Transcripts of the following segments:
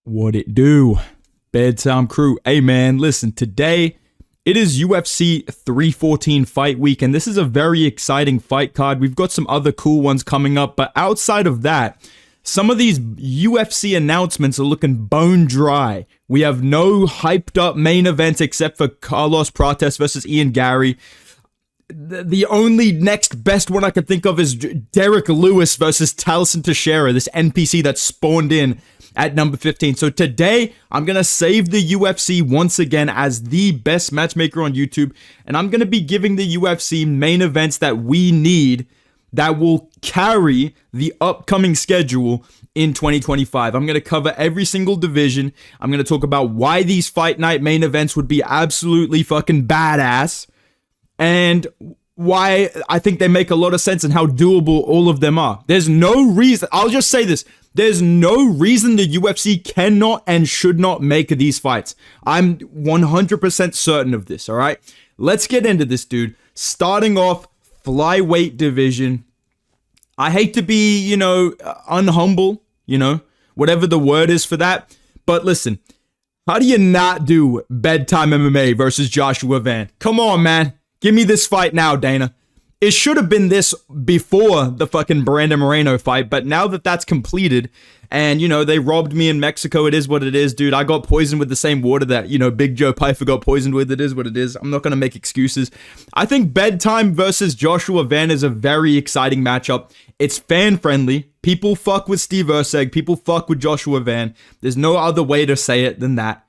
What it do? Bedtime crew. Hey man, listen, today it is UFC 314 fight week, and this is a very exciting fight card. We've got some other cool ones coming up, but outside of that, some of these UFC announcements are looking bone dry. We have no hyped up main events except for Carlos Prates versus Ian Gary. The only next best one I could think of is Derek Lewis versus Taliesin Teixeira, this NPC that spawned in at number 15. So today, I'm going to save the UFC once again as the best matchmaker on YouTube, and I'm going to be giving the UFC main events that we need that will carry the upcoming schedule in 2025. I'm going to cover every single division. I'm going to talk about why these fight night main events would be absolutely fucking badass, and why I think they make a lot of sense and how doable all of them are. There's no reason, I'll just say this, there's no reason the UFC cannot and should not make these fights. I'm 100% certain of this, all right? Let's get into this, dude. Starting off, Flyweight division. I hate to be, unhumble, whatever the word is for that. But listen, how do you not do Bedtime MMA versus Joshua Van? Come on, man. Give me this fight now, Dana. It should have been this before the fucking Brandon Moreno fight, but now that that's completed, and, they robbed me in Mexico, it is what it is, dude. I got poisoned with the same water that, Big Joe Pyfer got poisoned with. It is what it is. I'm not going to make excuses. I think Bedtime versus Joshua Van is a very exciting matchup. It's fan-friendly. People fuck with Steve Erceg. People fuck with Joshua Van. There's no other way to say it than that.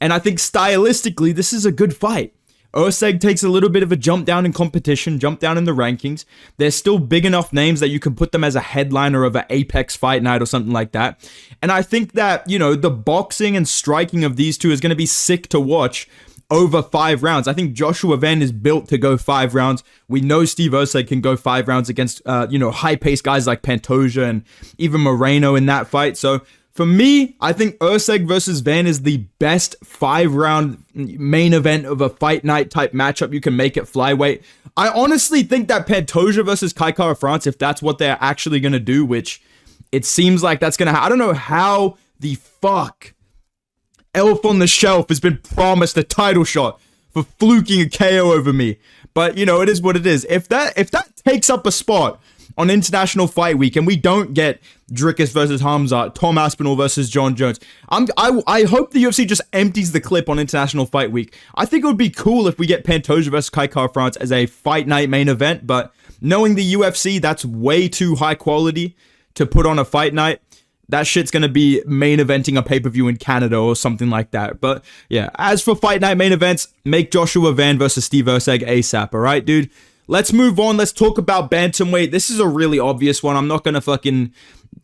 And I think stylistically, this is a good fight. Erceg takes a little bit of a jump down in competition, jump down in the rankings. They're still big enough names that you can put them as a headliner of an Apex fight night or something like that. And I think that, the boxing and striking of these two is going to be sick to watch over 5 rounds. I think Joshua Van is built to go 5 rounds. We know Steve Erceg can go 5 rounds against, high-paced guys like Pantoja and even Moreno in that fight. So for me, I think Erceg versus Van is the best 5-round main event of a fight night type matchup you can make at Flyweight. I honestly think that Pantoja versus Kai Kara France, if that's what they're actually going to do, which it seems like that's going to I don't know how the fuck Elf on the Shelf has been promised a title shot for fluking a KO over me. But, it is what it is. If that takes up a spot on International Fight Week, and we don't get Dricus versus Hamza, Tom Aspinall versus John Jones, I hope the UFC just empties the clip on International Fight Week. I think it would be cool if we get Pantoja versus Kai Kara France as a fight night main event, but knowing the UFC, that's way too high quality to put on a fight night. That shit's going to be main eventing a pay-per-view in Canada or something like that. But yeah, as for fight night main events, make Joshua Van versus Steve Erceg ASAP, all right, dude? Let's move on. Let's talk about Bantamweight. This is a really obvious one. I'm not going to fucking,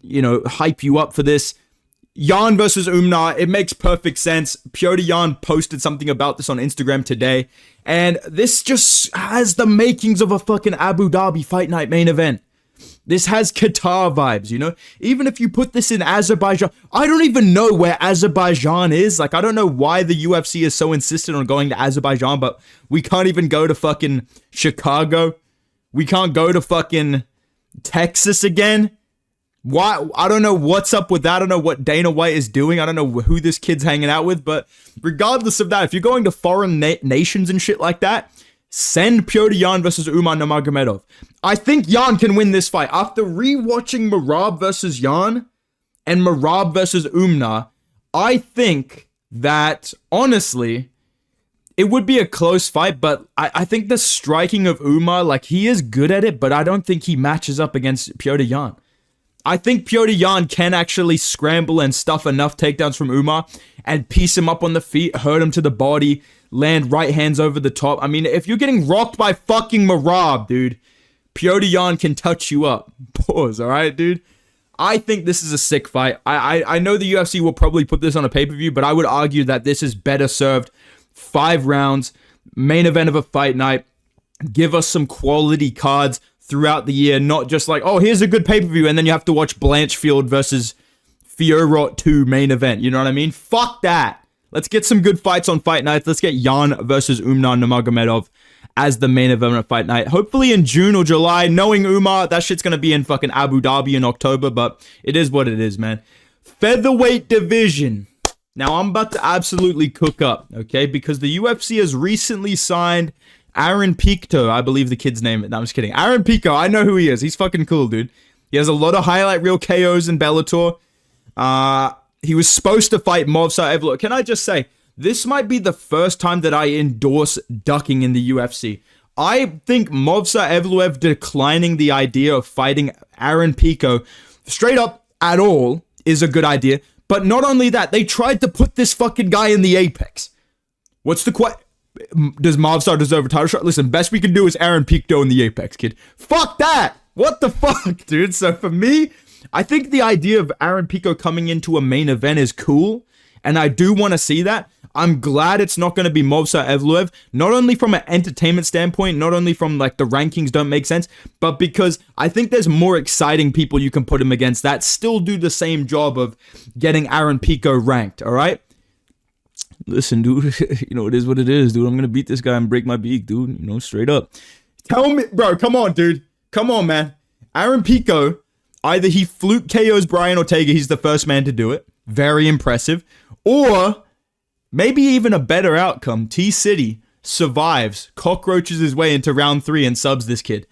hype you up for this. Jan versus Umnar. It makes perfect sense. Piotr Jan posted something about this on Instagram today. And this just has the makings of a fucking Abu Dhabi fight night main event. This has Qatar vibes, Even if you put this in Azerbaijan, I don't even know where Azerbaijan is. I don't know why the UFC is so insistent on going to Azerbaijan, but we can't even go to fucking Chicago. We can't go to fucking Texas again. Why? I don't know what's up with that. I don't know what Dana White is doing. I don't know who this kid's hanging out with, but regardless of that, if you're going to foreign nations and shit like that, send Piotr Jan versus Umar Nurmagomedov. I think Jan can win this fight. After rewatching Merab versus Jan and Merab versus Umar, I think that, honestly, it would be a close fight, but I think the striking of Umar, he is good at it, but I don't think he matches up against Piotr Jan. I think Piotr Jan can actually scramble and stuff enough takedowns from Umar and piece him up on the feet, hurt him to the body, land right hands over the top. I mean, if you're getting rocked by fucking Merab, dude, Piotr Jan can touch you up. Pause, all right, dude? I think this is a sick fight. I know the UFC will probably put this on a pay-per-view, but I would argue that this is better served 5 rounds, main event of a fight night. Give us some quality cards throughout the year, not just here's a good pay-per-view, and then you have to watch Blanchfield versus Fiorot 2 main event. You know what I mean? Fuck that. Let's get some good fights on fight nights. Let's get Jan versus Umar Nurmagomedov as the main event of fight night. Hopefully in June or July. Knowing Umar, that shit's going to be in fucking Abu Dhabi in October, but it is what it is, man. Featherweight division. Now, I'm about to absolutely cook up, okay? Because the UFC has recently signed Aaron Pico, I believe the kid's name. No, I'm just kidding. Aaron Pico, I know who he is. He's fucking cool, dude. He has a lot of highlight reel KOs in Bellator. He was supposed to fight Movsar Evloev. Can I just say, this might be the first time that I endorse ducking in the UFC. I think Movsar Evloev declining the idea of fighting Aaron Pico straight up at all is a good idea. But not only that, they tried to put this fucking guy in the apex. What's the question? Does Movsar deserve a title shot? Listen, best we can do is Aaron Pico in the apex, kid. Fuck that! What the fuck, dude? So for me, I think the idea of Aaron Pico coming into a main event is cool. And I do want to see that. I'm glad it's not going to be Movsar Evloev, not only from an entertainment standpoint, not only from like the rankings don't make sense, but because I think there's more exciting people you can put him against that still do the same job of getting Aaron Pico ranked, all right? Listen, dude, you know, it is what it is, dude. I'm going to beat this guy and break my beak, dude, you know, straight up. Tell me, bro, come on, dude. Come on, man. Aaron Pico, either he fluke KOs Brian Ortega, he's the first man to do it, very impressive, or maybe even a better outcome, T-City survives, cockroaches his way into round 3 and subs this kid.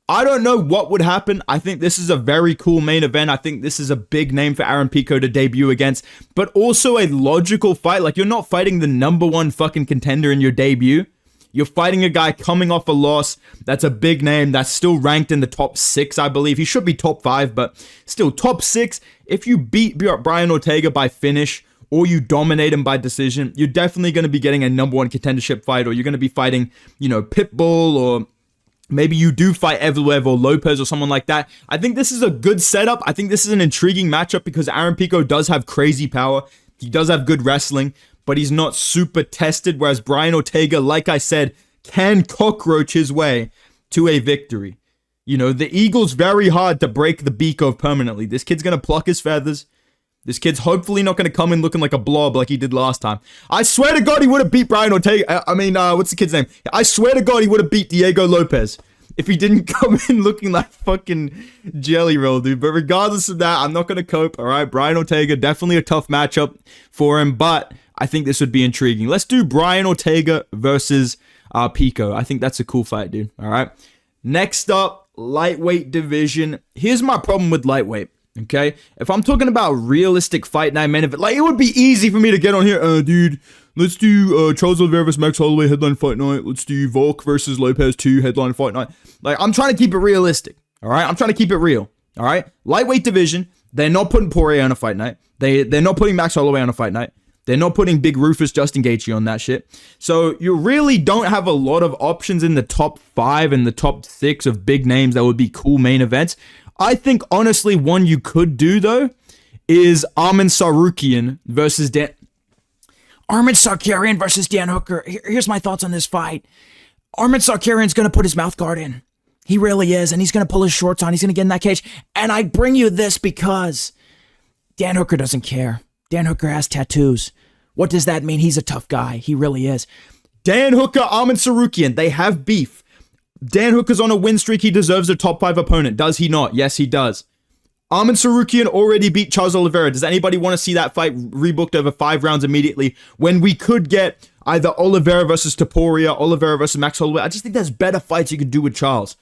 I don't know what would happen. I think this is a very cool main event. I think this is a big name for Aaron Pico to debut against, but also a logical fight. Like, you're not fighting the #1 fucking contender in your debut. You're fighting a guy coming off a loss that's a big name that's still ranked in the top 6, I believe. He should be top 5, but still top 6. If you beat Brian Ortega by finish, or you dominate him by decision, you're definitely going to be getting a #1 contendership fight, or you're going to be fighting, you know, Pitbull, or maybe you do fight Evloev or Lopez or someone like that. I think this is a good setup. I think this is an intriguing matchup because Aaron Pico does have crazy power. He does have good wrestling, but he's not super tested, whereas Brian Ortega, like I said, can cockroach his way to a victory. You know, the Eagle's very hard to break the beak of permanently. This kid's going to pluck his feathers. This kid's hopefully not going to come in looking like a blob like he did last time. I swear to God he would have beat Brian Ortega. What's the kid's name? I swear to God he would have beat Diego Lopez if he didn't come in looking like fucking jelly roll, dude. But regardless of that, I'm not going to cope, all right? Brian Ortega, definitely a tough matchup for him, but I think this would be intriguing. Let's do Brian Ortega versus Pico. I think that's a cool fight, dude, all right? Next up, lightweight division. Here's my problem with lightweight. Okay, if I'm talking about realistic fight night main event, like, it would be easy for me to get on here, dude, let's do Charles Oliveira versus Max Holloway headline fight night, let's do Volk versus Lopez 2 headline fight night. Like, I'm trying to keep it realistic, all right? I'm trying to keep it real, all right? Lightweight division, they're not putting Poirier on a fight night. They're not putting Max Holloway on a fight night. They're not putting Big Rufus, Justin Gaethje on that shit. So you really don't have a lot of options in the top 5 and the top 6 of big names that would be cool main events. I think, honestly, one you could do, though, is Arman Tsarukyan versus Dan... Arman Tsarukyan versus Dan Hooker. Here's my thoughts on this fight. Arman Tsarukyan's going to put his mouth guard in. He really is, and he's going to pull his shorts on. He's going to get in that cage. And I bring you this because Dan Hooker doesn't care. Dan Hooker has tattoos. What does that mean? He's a tough guy. He really is. Dan Hooker, Arman Tsarukyan, they have beef. Dan Hooker's on a win streak. He deserves a top 5 opponent. Does he not? Yes, he does. Arman Tsarukyan already beat Charles Oliveira. Does anybody want to see that fight rebooked over 5 rounds immediately when we could get either Oliveira versus Topuria, Oliveira versus Max Holloway? I just think there's better fights you could do with Charles,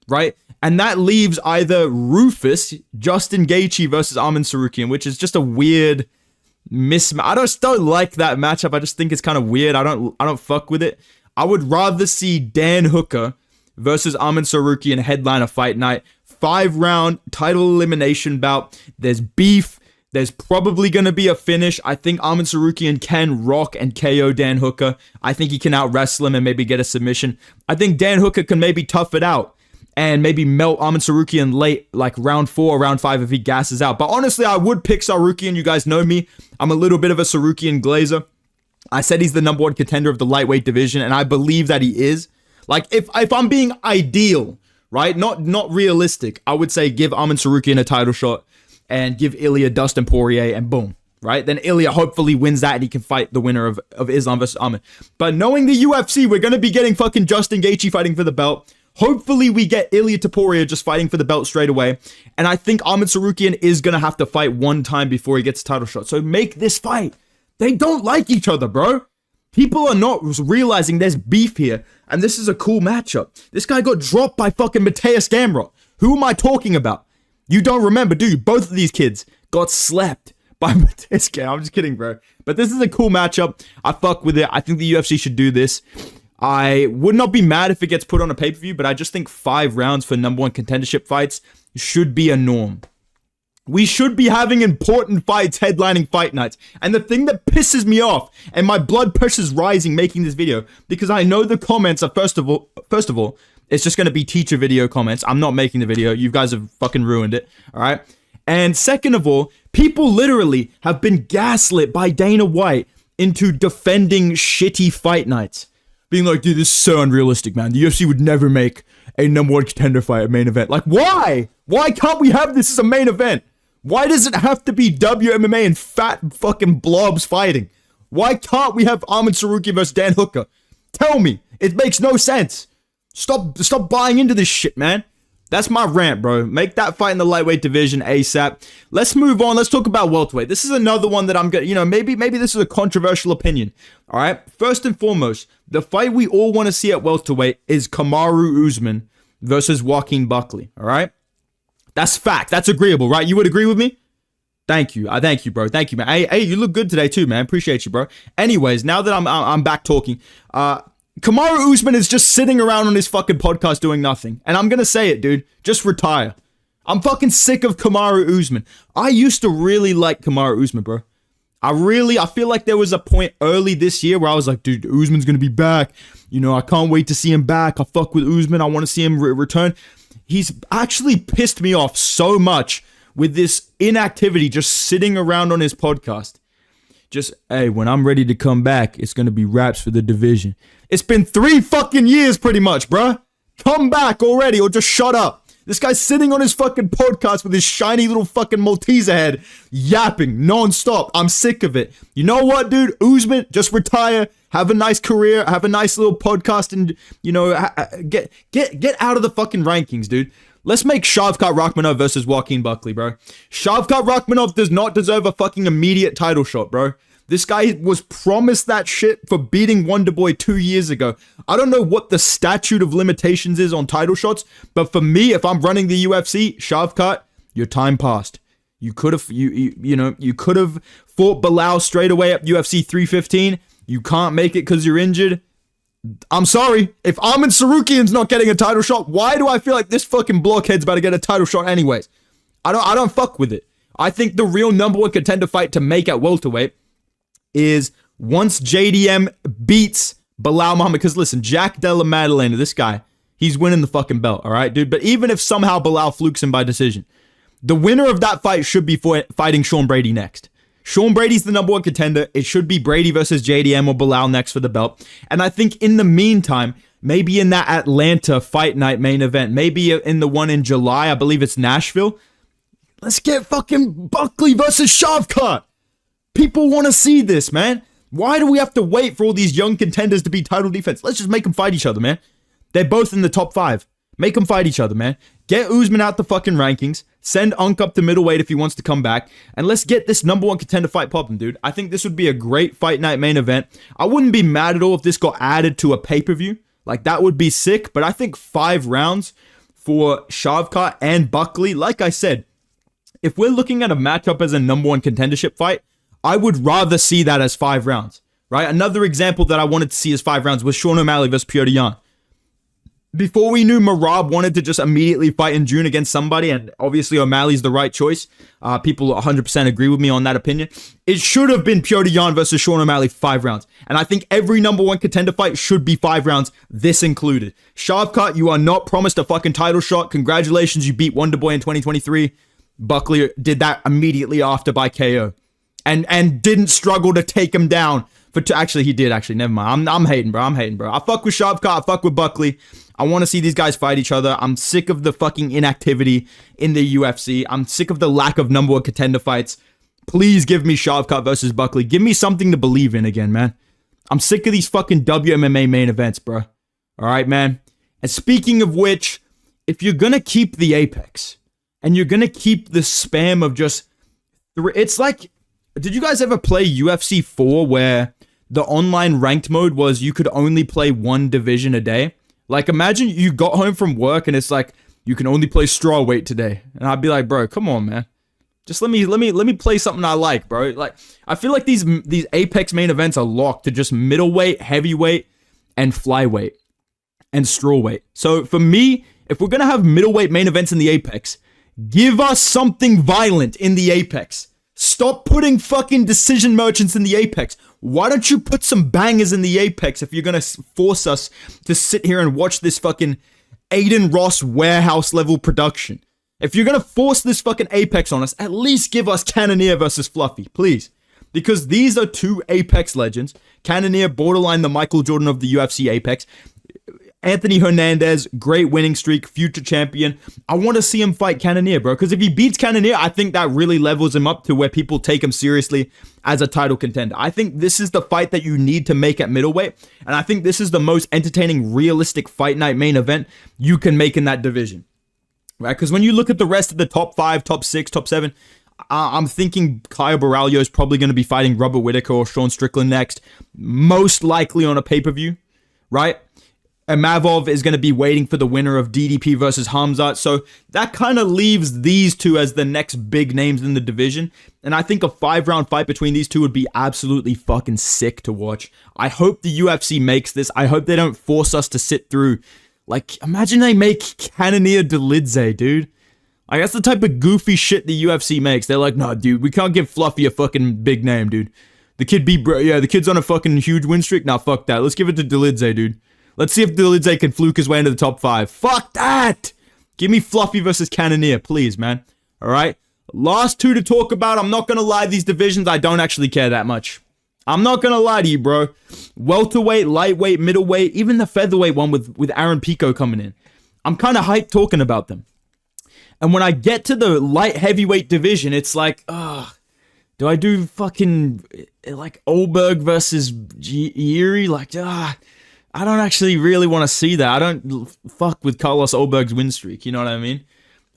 right? And that leaves either Rufus, Justin Gaethje versus Arman Tsarukyan, which is just a weird mismatch. I just don't like that matchup. I just think it's kind of weird. I don't fuck with it. I would rather see Dan Hooker versus Arman Tsarukyan headline a fight night. 5-round title elimination bout. There's beef. There's probably going to be a finish. I think Arman Tsarukyan can rock and KO Dan Hooker. I think he can out-wrestle him and maybe get a submission. I think Dan Hooker can maybe tough it out and maybe melt Arman Tsarukyan late, like round 4, round 5 if he gasses out. But honestly, I would pick Tsarukyan. You guys know me. I'm a little bit of a Tsarukyan glazer. I said he's the #1 contender of the lightweight division, and I believe that he is. Like, if I'm being ideal, right, not realistic, I would say give Arman Tsarukyan a title shot and give Ilya Dustin Poirier, and boom, right? Then Ilya hopefully wins that and he can fight the winner of Islam versus Arman. But knowing the UFC, we're going to be getting fucking Justin Gaethje fighting for the belt. Hopefully we get Ilya Topuria just fighting for the belt straight away. And I think Arman Tsarukyan is going to have to fight one time before he gets a title shot. So make this fight. They don't like each other, bro. People are not realizing there's beef here, and this is a cool matchup. This guy got dropped by fucking Mateus Gamrot. Who am I talking about? You don't remember, do you? Both of these kids got slept by Mateus Gamrot. I'm just kidding, bro. But this is a cool matchup. I fuck with it. I think the UFC should do this. I would not be mad if it gets put on a pay-per-view, but I just think 5 rounds for number 1 contendership fights should be a norm. We should be having important fights headlining fight nights. And the thing that pisses me off, and my blood pressure's rising making this video, because I know the comments are, first of all, it's just going to be teacher video comments. I'm not making the video. You guys have fucking ruined it. All right. And second of all, people literally have been gaslit by Dana White into defending shitty fight nights. Being like, dude, this is so unrealistic, man. The UFC would never make a number 1 contender fight a main event. Like, why? Why can't we have this as a main event? Why does it have to be WMMA and fat fucking blobs fighting? Why can't we have Arman Tsarukyan versus Dan Hooker? Tell me. It makes no sense. Stop buying into this shit, man. That's my rant, bro. Make that fight in the lightweight division ASAP. Let's move on. Let's talk about welterweight. This is another one that I'm gonna, maybe this is a controversial opinion. All right. First and foremost, the fight we all want to see at welterweight is Kamaru Usman versus Joaquin Buckley. All right. That's fact. That's agreeable, right? You would agree with me? Thank you. I thank you, bro. Thank you, man. Hey, you look good today too, man. Appreciate you, bro. Anyways, now that I'm back talking, Kamaru Usman is just sitting around on his fucking podcast doing nothing. And I'm gonna say it, dude. Just retire. I'm fucking sick of Kamaru Usman. I used to really like Kamaru Usman, bro. I feel like there was a point early this year where I was like, dude, Usman's gonna be back. You know, I can't wait to see him back. I fuck with Usman. I want to see him return. He's actually pissed me off so much with this inactivity, just sitting around on his podcast. Just, hey, when I'm ready to come back, it's going to be raps for the division. It's been 3 fucking years pretty much, bruh. Come back already or just shut up. This guy's sitting on his fucking podcast with his shiny little fucking Malteser head, yapping non-stop. I'm sick of it. You know what, dude? Usman, just retire. Have a nice career. Have a nice little podcast and, you know, get out of the fucking rankings, dude. Let's make Shavkat Rakhmonov versus Joaquin Buckley, bro. Shavkat Rakhmonov does not deserve a fucking immediate title shot, bro. This guy was promised that shit for beating Wonderboy 2 years ago. I don't know what the statute of limitations is on title shots, but for me, if I'm running the UFC, Shavkat, your time passed. You could have, you could have fought Bilal straight away at UFC 315. You can't make it because you're injured. I'm sorry. If Arman Tsarukyan's not getting a title shot, why do I feel like this fucking blockhead's about to get a title shot anyways? I don't fuck with it. I think the real number 1 contender fight to make at welterweight is once JDM beats Bilal Muhammad. Because listen, Jack Della Maddalena, this guy, he's winning the fucking belt, all right, dude? But even if somehow Bilal flukes him by decision, the winner of that fight should be fighting Sean Brady next. Sean Brady's the number 1 contender. It should be Brady versus JDM or Bilal next for the belt. And I think in the meantime, maybe in that Atlanta fight night main event, maybe in the one in July, I believe it's Nashville, let's get fucking Buckley versus Shavkat. People want to see this, man. Why do we have to wait for all these young contenders to be title defense? Let's just make them fight each other, man. They're both in the top 5. Make them fight each other, man. Get Usman out the fucking rankings. Send Unk up to middleweight if he wants to come back. And let's get this number 1 contender fight popping, dude. I think this would be a great fight night main event. I wouldn't be mad at all if this got added to a pay-per-view. Like, that would be sick. But I think 5 rounds for Shavkat and Buckley. Like I said, if we're looking at a matchup as a number 1 contendership fight, I would rather see that as 5 rounds, right? Another example that I wanted to see as 5 rounds was Sean O'Malley versus Petr Yan. Before we knew Merab wanted to just immediately fight in June against somebody, and obviously O'Malley's the right choice. People 100% agree with me on that opinion. It should have been Petr Yan versus Sean O'Malley 5 rounds. And I think every number 1 contender fight should be 5 rounds, this included. Shavkat, you are not promised a fucking title shot. Congratulations, you beat Wonderboy in 2023. Buckley did that immediately after by KO. And didn't struggle to take him down. Actually, he did, actually. Never mind. I'm hating, bro. I fuck with Shavkat. I fuck with Buckley. I want to see these guys fight each other. I'm sick of the fucking inactivity in the UFC. I'm sick of the lack of number 1 contender fights. Please give me Shavkat versus Buckley. Give me something to believe in again, man. I'm sick of these fucking WMMA main events, bro. All right, man. And speaking of which, if you're going to keep the Apex and you're going to keep the spam of just... It's like did you guys ever play UFC 4 where the online ranked mode was you could only play one division a day? Like, imagine you got home from work and it's like, you can only play strawweight today. And I'd be like, bro, come on, man. Just let me play something I like, bro. Like, I feel like these Apex main events are locked to just middleweight, heavyweight, and flyweight, and strawweight. So for me, if we're gonna have middleweight main events in the Apex, give us something violent in the Apex. Stop putting fucking decision merchants in the Apex. Why don't you put some bangers in the Apex if you're gonna force us to sit here and watch this fucking Aiden Ross warehouse level production? If you're gonna force this fucking Apex on us, at least give us Cannonier versus Fluffy, please. Because these are two Apex legends. Cannonier, borderline the Michael Jordan of the UFC Apex. Anthony Hernandez, great winning streak, future champion. I want to see him fight Cannonier, bro. Because if he beats Cannonier, I think that really levels him up to where people take him seriously as a title contender. I think this is the fight that you need to make at middleweight. And I think this is the most entertaining, realistic fight night main event you can make in that division. Right? Because when you look at the rest of the top 5, top 6, top 7, I'm thinking Kyle Baralho is probably going to be fighting Robert Whittaker or Sean Strickland next. Most likely on a pay-per-view, right? And Mavov is going to be waiting for the winner of DDP versus Hamzat. So that kind of leaves these two as the next big names in the division. And I think a 5-round fight between these two would be absolutely fucking sick to watch. I hope the UFC makes this. I hope they don't force us to sit through. Like, imagine they make Cannonier Delidze, dude. Like, that's the type of goofy shit the UFC makes. They're like, nah, dude, we can't give Fluffy a fucking big name, dude. The kid's on a fucking huge win streak. Nah, fuck that. Let's give it to Delidze, dude. Let's see if Delidze can fluke his way into the top 5. Fuck that! Give me Fluffy versus Cannonier, please, man. Alright? Last two to talk about. I'm not gonna lie, these divisions, I don't actually care that much. I'm not gonna lie to you, bro. Welterweight, lightweight, middleweight, even the featherweight one with Aaron Pico coming in. I'm kind of hyped talking about them. And when I get to the light heavyweight division, it's like, do I do fucking, like, Olberg versus Yuri? Like, I don't actually really want to see that. I don't fuck with Carlos Olberg's win streak, you know what I mean?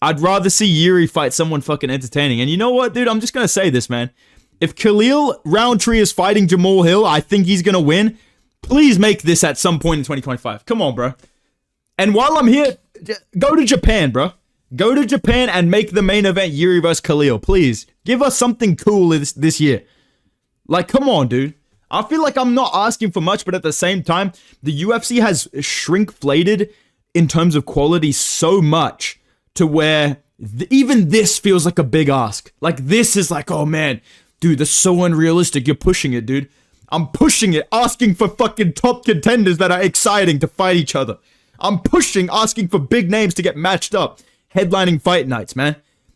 I'd rather see Yuri fight someone fucking entertaining. And you know what, dude? I'm just gonna say this, man. If Khalil Roundtree is fighting Jamal Hill, I think he's gonna win. Please make this at some point in 2025. Come on, bro. And while I'm here, go to Japan, bro. Go to Japan and make the main event Yuri vs. Khalil, please. Give us something cool this year. Like, come on, dude. I feel like I'm not asking for much, but at the same time, the UFC has shrinkflated in terms of quality so much to where even this feels like a big ask. Like, this is like, oh man, dude, that's so unrealistic. You're pushing it, dude. I'm pushing it, asking for fucking top contenders that are exciting to fight each other. I'm asking for big names to get matched up, headlining fight nights, man.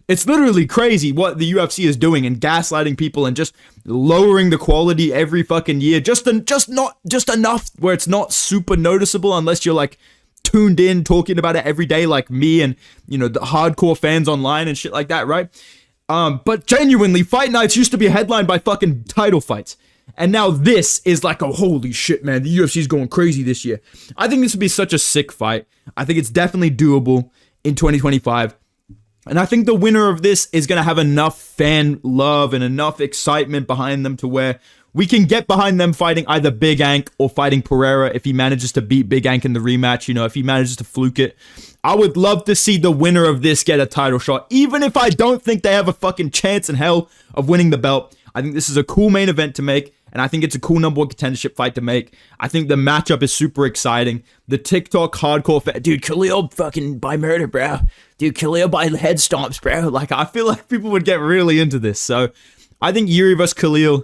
It's literally crazy what the UFC is doing and gaslighting people and just lowering the quality every fucking year. Just enough where it's not super noticeable unless you're like tuned in, talking about it every day like me and, you know, the hardcore fans online and shit like that, right? But genuinely, fight nights used to be headlined by fucking title fights. And now this is like, oh, holy shit, man. The UFC is going crazy this year. I think this would be such a sick fight. I think it's definitely doable in 2025. And I think the winner of this is going to have enough fan love and enough excitement behind them to where we can get behind them fighting either Big Ank or fighting Pereira if he manages to beat Big Ank in the rematch, you know, if he manages to fluke it. I would love to see the winner of this get a title shot, even if I don't think they have a fucking chance in hell of winning the belt. I think this is a cool main event to make, and I think it's a cool number 1 contendership fight to make. I think the matchup is super exciting. The TikTok hardcore dude, Khalil fucking by murder, bro. Dude, Khalil by head stomps, bro. Like, I feel like people would get really into this. So, I think Yuri vs. Khalil,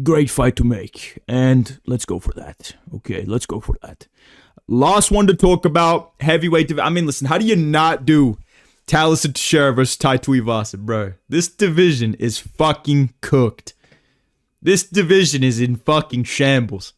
great fight to make. And let's go for that. Okay, let's go for that. Last one to talk about, heavyweight. I mean, listen, how do you not do Taliesin Teixeira versus Tai Tuivasa, bro? This division is fucking cooked. This division is in fucking shambles.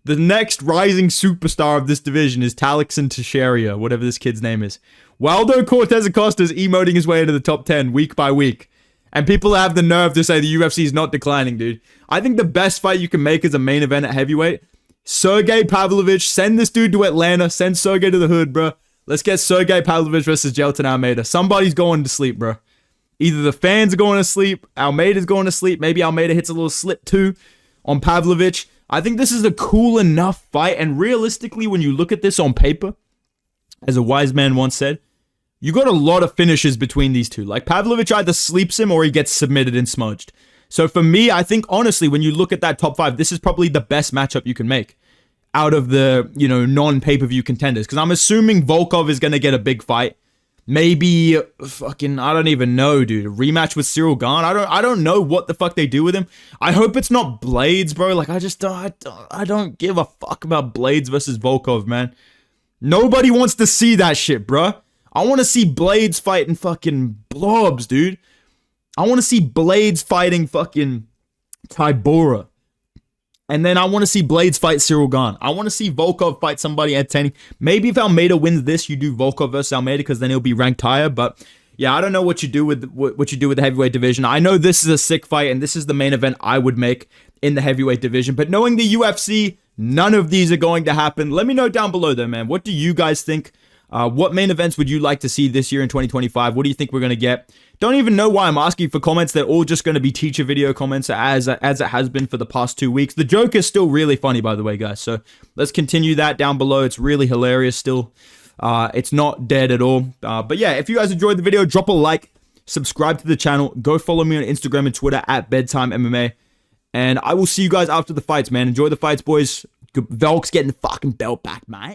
The next rising superstar of this division is Taliesin Teixeira, whatever this kid's name is. Waldo Cortez Acosta is emoting his way into the top 10 week by week. And people have the nerve to say the UFC is not declining, dude. I think the best fight you can make is a main event at heavyweight. Sergey Pavlovich, send this dude to Atlanta. Send Sergey to the hood, bro. Let's get Sergey Pavlovich versus Jelton Almeida. Somebody's going to sleep, bro. Either the fans are going to sleep, Almeida's going to sleep, maybe Almeida hits a little slip too on Pavlovich. I think this is a cool enough fight, and realistically, when you look at this on paper, as a wise man once said, you got a lot of finishes between these two. Like, Pavlovich either sleeps him or he gets submitted and smudged. So for me, I think, honestly, when you look at that top 5, this is probably the best matchup you can make out of the, non-pay-per-view contenders. Because I'm assuming Volkov is going to get a big fight. Maybe fucking, I don't even know, dude. A rematch with Cyril Gane. I don't know what the fuck they do with him. I hope it's not Blades, bro. Like, I don't give a fuck about Blades versus Volkov, man. Nobody wants to see that shit, bro. I want to see Blades fighting fucking blobs, dude. I want to see Blades fighting fucking Tybura. And then I want to see Blades fight Cyril Gane. I want to see Volkov fight somebody entertaining. Maybe if Almeida wins this, you do Volkov versus Almeida because then he'll be ranked higher. But yeah, I don't know what you do with the heavyweight division. I know this is a sick fight, and this is the main event I would make in the heavyweight division. But knowing the UFC, none of these are going to happen. Let me know down below though, man. What do you guys think? What main events would you like to see this year in 2025? What do you think we're going to get? Don't even know why I'm asking for comments. They're all just going to be teacher video comments as it has been for the past 2 weeks. The joke is still really funny, by the way, guys. So let's continue that down below. It's really hilarious still. It's not dead at all. But yeah, if you guys enjoyed the video, drop a like, subscribe to the channel, go follow me on Instagram and Twitter at Bedtime MMA. And I will see you guys after the fights, man. Enjoy the fights, boys. Velk's getting the fucking belt back, mate.